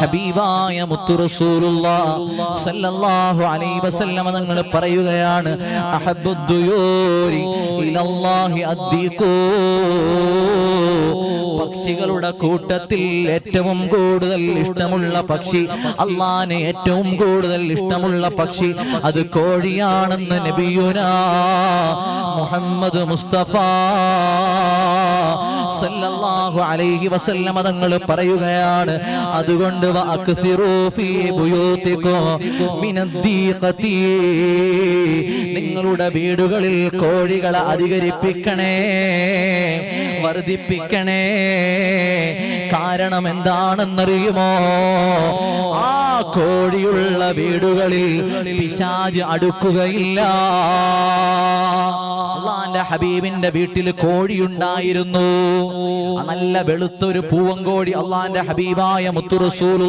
ഹബീബായ മുത്തു റസൂലുള്ളാഹി സ്വല്ലല്ലാഹു അലൈഹി വസല്ലം തങ്ങൾ പറയുകയാണ്, അഹബ്ബുദ്ദുയൂരി ഇലല്ലാഹി അദ്ദീഖൂ. പക്ഷികളുടെ കൂട്ടത്തിൽ ഏറ്റവും കൂടുതൽ ഇഷ്ടമുള്ള പക്ഷി, അല്ലാഹുവിന് ഏറ്റവും കൂടുതൽ ഇഷ്ടമുള്ള പക്ഷി അത് കോഴിയാണെന്ന് നബിയുനാ മുഹമ്മദ് മുസ്തഫ സല്ലല്ലാഹു അലൈഹി വസല്ലം തങ്ങൾ പറയുകയാണ്, അതുകൊണ്ട് വഅക്സിറൂ ഫീ ബുയൂതികും മിനദ്ദീഖതി, നിങ്ങളുടെ വീടുകളിൽ കോഴികളെ അധികരിപ്പിക്കണേ, വർദ്ധിപ്പിക്കണേ. കാരണം എന്താണെന്നറിയുമോ? ആ കോഴിയുള്ള വീടുകളിൽ പിശാച് അടുക്കുകയില്ല. അല്ലാഹുവിന്റെ ഹബീബിന്റെ വീട്ടിൽ കോഴിയുണ്ടായിരുന്നു, നല്ല വെളുത്തൊരു പൂവൻകോഴി. അല്ലാഹുവിന്റെ ഹബീബായ മുത്തു റസൂൽ